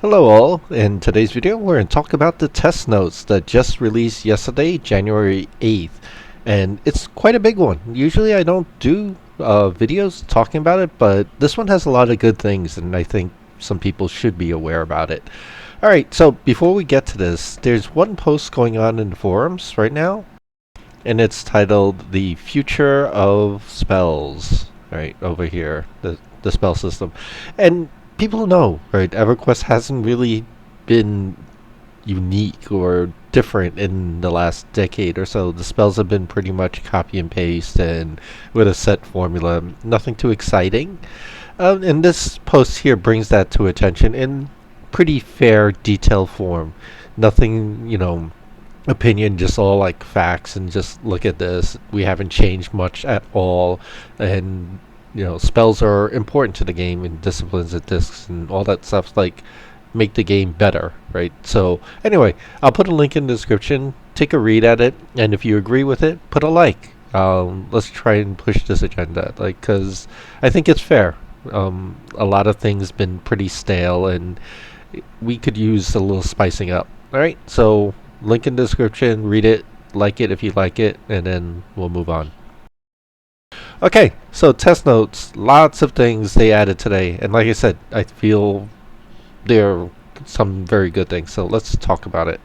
Hello all, in today's video we're going to talk about the test notes that just released yesterday, January 8th. And it's quite a big one. Usually I don't do videos talking about it, but this one has a lot of good things and I think some people should be aware about it. Alright, so before we get to this, there's one post going on in the forums right now, and it's titled The Future of Spells, right over here, the spell system. And people know, right? EverQuest hasn't really been unique or different in the last decade or so. The spells have been pretty much copy and paste and with a set formula, nothing too exciting. And this post here brings that to attention in pretty fair, detailed form. Nothing, opinion, just all like facts and just look at this. We haven't changed much at all, and spells are important to the game and disciplines and discs and all that stuff, like make the game better, right? So anyway, I'll put a link in the description. Take a read at it, and if you agree with it, put a like. Let's try and push this agenda, because I think it's fair. A lot of things been pretty stale, and we could use a little spicing up. All right, so link in the description. Read it, like it if you like it, and then we'll move on. Okay, so test notes, lots of things they added today, and like I said, I feel there are some very good things, so let's talk about it.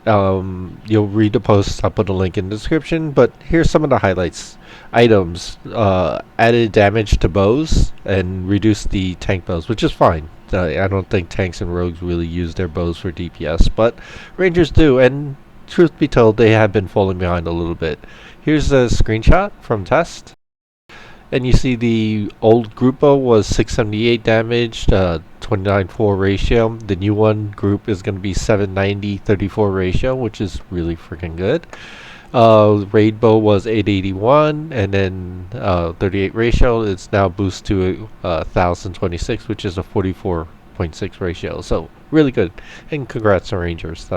You'll read the post, I'll put a link in the description, but here's some of the highlights. Items, added damage to bows and reduced the tank bows, which is fine. I don't think tanks and rogues really use their bows for DPS, but rangers do, and truth be told, they have been falling behind a little bit. Here's a screenshot from test, and you see the old group bow was 678 damage, 29-4 ratio. The new one group is going to be 790-34 ratio, which is really freaking good. Raid bow was 881, and then 38 ratio. It's now boosted to 1026, which is a 44.6 ratio. So really good, and congrats to Rangers.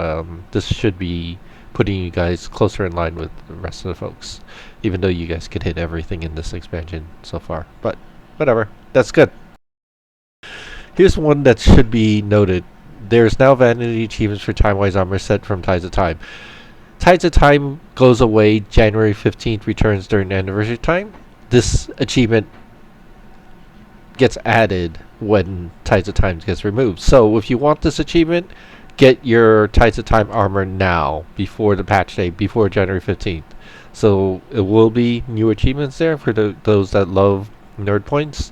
This should be putting you guys closer in line with the rest of the folks, even though you guys could hit everything in this expansion so far, but whatever, that's good. Here's one that should be noted. There's now Vanity achievements for Timewise armor set from Tides of Time. Tides of Time goes away January 15th, returns during anniversary time. This achievement gets added when Tides of Time gets removed. So if you want this achievement, get your Tides of Time armor now, before the patch date, before January 15th. So it will be new achievements there for those that love nerd points,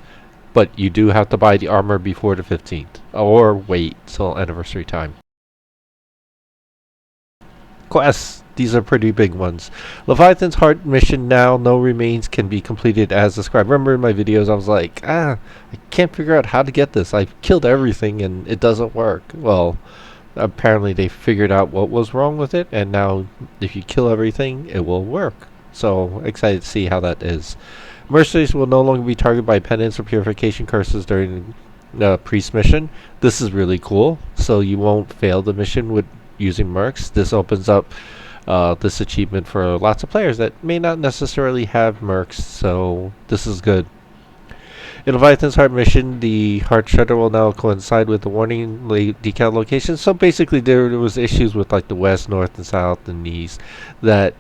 but you do have to buy the armor before the 15th, or wait till anniversary time. Quests, these are pretty big ones. Leviathan's Heart mission now, no remains can be completed as described. Remember in my videos I was like, I can't figure out how to get this. I've killed everything and it doesn't work. Well, apparently they figured out what was wrong with it, and now if you kill everything, it will work. So excited to see how that is. Mercenaries will no longer be targeted by Penance or Purification curses during the Priest mission. This is really cool, so you won't fail the mission with using mercs. This opens up this achievement for lots of players that may not necessarily have mercs, so this is good. In Leviathan's Heart mission, the Heart Stutter will now coincide with the warning decal location. So basically there was issues with like the west, north, and south, and east, that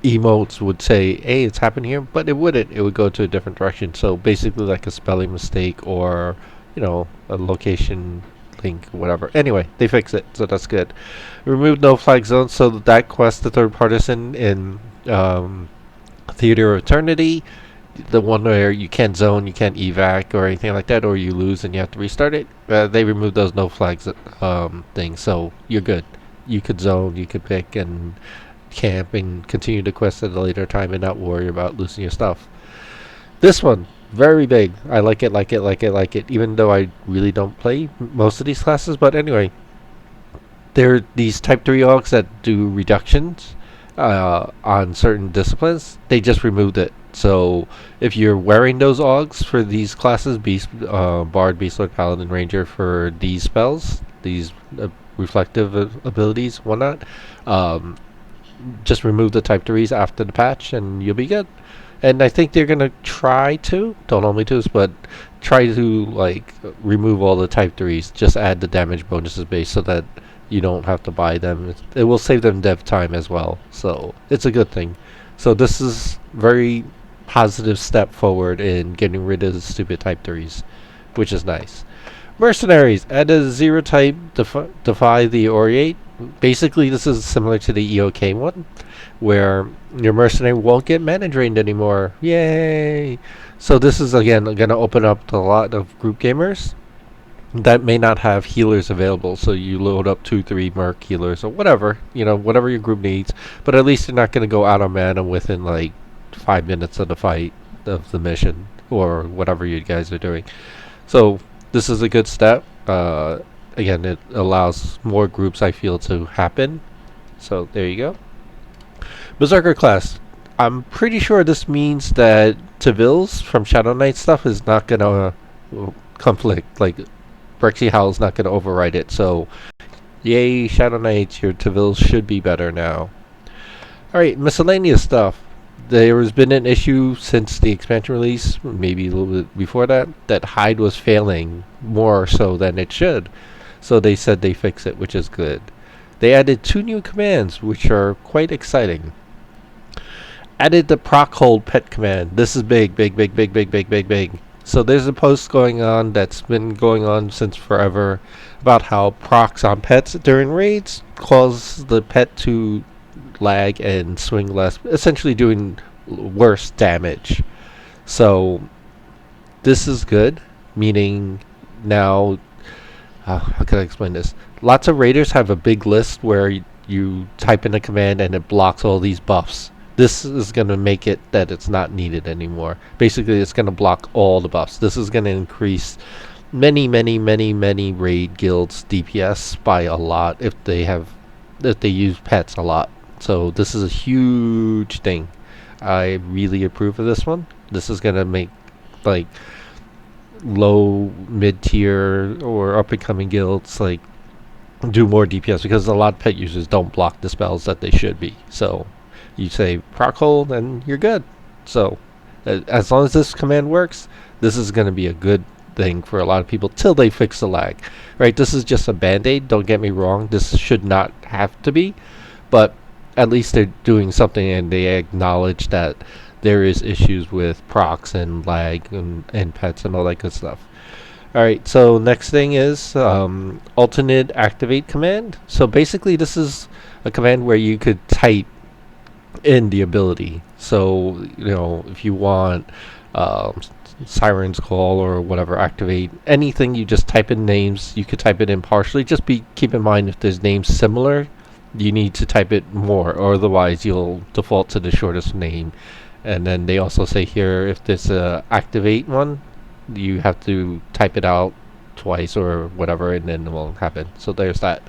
emotes would say, hey, it's happening here, but it wouldn't. It would go to a different direction. So basically like a spelling mistake or, a location link, whatever. Anyway, they fixed it, so that's good. Remove no flag zones, so that quest, the third partisan in Theater of Eternity, the one where you can't zone, you can't evac or anything like that, or you lose and you have to restart it, they removed those no flags things, so you're good. You could zone, you could pick and camp and continue the quest at a later time and not worry about losing your stuff. This one, very big. I like it, even though I really don't play most of these classes, but anyway. There are these type 3 augs that do reductions on certain disciplines. They just removed it. So if you're wearing those augs for these classes, Beast, Bard, Beastlord, Paladin, Ranger, for these spells, these reflective abilities, whatnot, just remove the type 3s after the patch and you'll be good. And I think they're gonna try to, don't hold me to this, but try to like remove all the type 3s, just add the damage bonuses base so that you don't have to buy them. It will save them dev time as well, so it's a good thing. So this is very positive step forward in getting rid of the stupid type 3s, which is nice. Mercenaries, add a 0 type, defy the Aureate. Basically, this is similar to the EOK one, where your mercenary won't get mana drained anymore. Yay! So this is again going to open up to a lot of group gamers that may not have healers available. So you load up 2-3 merc healers or whatever, whatever your group needs. But at least you're not going to go out of mana within like 5 minutes of the fight of the mission or whatever you guys are doing. So this is a good step. Again, it allows more groups, I feel, to happen. So there you go. Berserker class. I'm pretty sure this means that Tavil's from Shadow Knight stuff is not going to conflict. Like, Brexy Howl's not going to override it. So, yay, Shadow Knights, your Tavil's should be better now. Alright, miscellaneous stuff. There has been an issue since the expansion release, maybe a little bit before that Hide was failing more so than it should. So they said they fix it, which is good. They added 2 new commands, which are quite exciting. Added the proc hold pet command. This is big. So there's a post going on that's been going on since forever about how procs on pets during raids cause the pet to lag and swing less, essentially doing worse damage. So this is good, meaning now, how can I explain this? Lots of raiders have a big list where you type in a command and it blocks all these buffs. This is going to make it that it's not needed anymore. Basically, it's going to block all the buffs. This is going to increase many raid guilds DPS by a lot if they use pets a lot. So this is a huge thing. I really approve of this one. This is going to make like low, mid-tier, or up-and-coming guilds like do more DPS because a lot of pet users don't block the spells that they should be. So you say proc hold and you're good. So as long as this command works, this is going to be a good thing for a lot of people till they fix the lag. Right? This is just a band-aid. Don't get me wrong. This should not have to be, but at least they're doing something and they acknowledge that there is issues with procs and lag and pets and all that good stuff. Alright, so next thing is alternate activate command. So basically this is a command where you could type in the ability. So, if you want Siren's Call or whatever, activate anything, you just type in names. You could type it in partially. Just keep in mind if there's names similar, you need to type it more, or otherwise you'll default to the shortest name. And then they also say here, if there's a activate one, you have to type it out twice or whatever, and then it will happen. So there's that.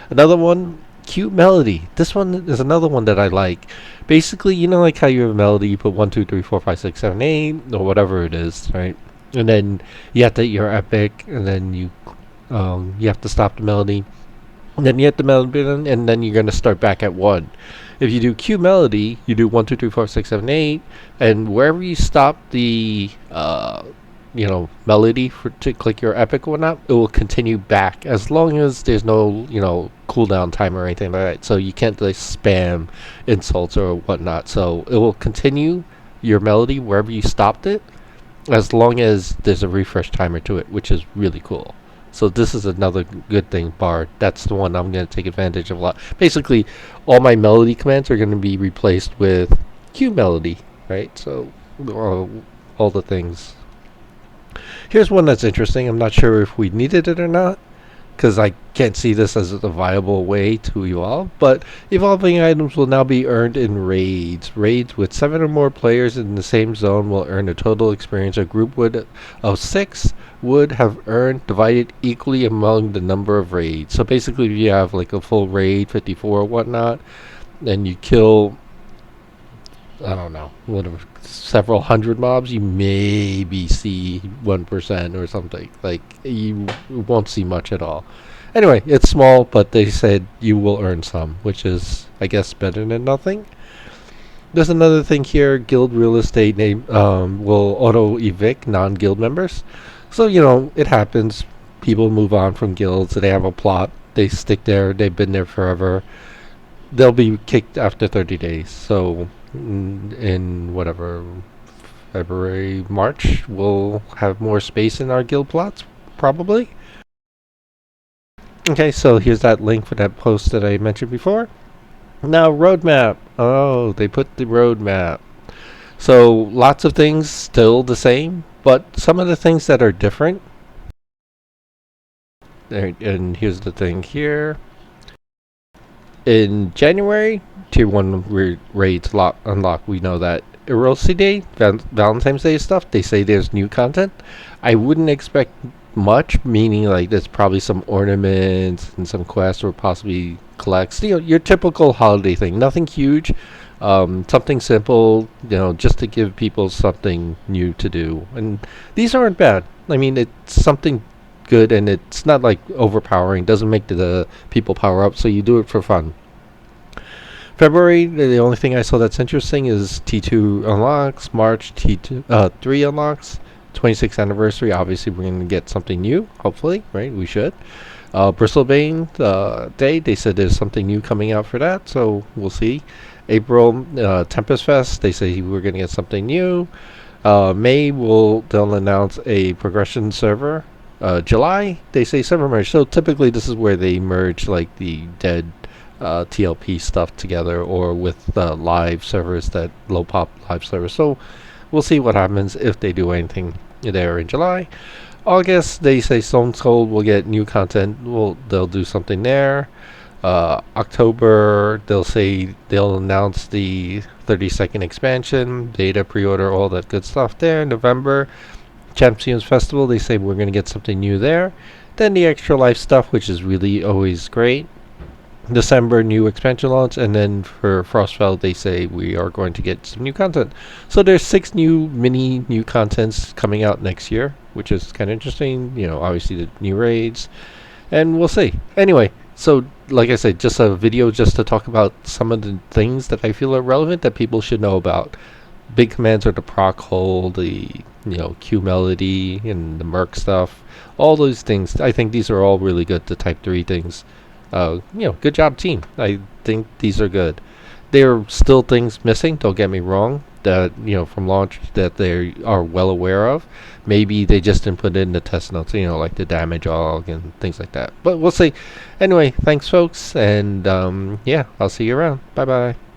Another one, cute melody. This one is another one that I like. Basically, like how you have a melody, you put 1, 2, 3, 4, 5, 6, 7, 8, or whatever it is, right? And then you have to your epic, and then you have to stop the melody. And then you hit the melody button, and then you're going to start back at 1. If you do Q melody, you do 1, 2, 3, 4, 6, 7, 8, and wherever you stop the melody to click your epic or whatnot, it will continue back as long as there's no cooldown timer or anything like that. So you can't like spam insults or whatnot. So it will continue your melody wherever you stopped it, as long as there's a refresh timer to it, which is really cool. So this is another good thing, Bard. That's the one I'm going to take advantage of a lot. Basically, all my melody commands are going to be replaced with Q melody, right? So all the things. Here's one that's interesting. I'm not sure if we needed it or not, because I can't see this as a viable way to evolve. But evolving items will now be earned in raids. Raids with 7 or more players in the same zone will earn a total experience a group of 6 would have earned, divided equally among the number of raids. So basically, if you have like a full raid, 54 or whatnot, and you kill, I don't know, whatever, several hundred mobs, you maybe see 1% or something. Like, you won't see much at all. Anyway, it's small, but they said you will earn some, which is, I guess, better than nothing. There's another thing here. Guild real estate name will auto evict non-guild members. So it happens. People move on from guilds. They have a plot. They stick there. They've been there forever. They'll be kicked after 30 days. So in whatever February, March, we'll have more space in our guild plots, probably. Okay, so here's that link for that post that I mentioned before. Now, roadmap. Oh, they put the roadmap. So, lots of things still the same, but some of the things that are different. And here's the thing here. In January, Tier 1 raids unlock. We know that. Erosi Day, Valentine's Day stuff, they say there's new content. I wouldn't expect much, meaning like there's probably some ornaments and some quests or possibly collects. Your typical holiday thing. Nothing huge. Something simple, just to give people something new to do. And these aren't bad. I mean, it's something good, and it's not like overpowering. Doesn't make the people power up, so you do it for fun. February, the only thing I saw that's interesting is T2 unlocks, March T2 3 unlocks, 26th anniversary. Obviously, we're going to get something new. Hopefully, right? We should. Bristlebane Day, they said there's something new coming out for that, so we'll see. April, Tempest Fest, they say we're going to get something new. May, they'll announce a progression server. July, they say server merge. So typically, this is where they merge like the dead TLP stuff together, or with live servers, that low pop live servers. So we'll see what happens if they do anything there in July. August, they say Stone Cold will get new content. They'll do something there. October, they'll announce the 30-second expansion, data pre-order, all that good stuff there. November, Champions Festival, they say we're going to get something new there. Then the extra life stuff, which is really always great. December, new expansion launch, and then for Frostfell, they say we are going to get some new content. So there's 6 new contents coming out next year, which is kind of interesting. Obviously the new raids, and we'll see. Anyway, so like I said, just a video just to talk about some of the things that I feel are relevant that people should know about. Big commands are the proc hold, the Q melody, and the merc stuff. All those things, I think these are all really good. The type 3 things. Good job, team. I think these are good. There are still things missing, don't get me wrong, that, from launch that they are well aware of. Maybe they just didn't put it in the test notes, like the damage log and things like that. But we'll see. Anyway, thanks, folks, and I'll see you around. Bye-bye.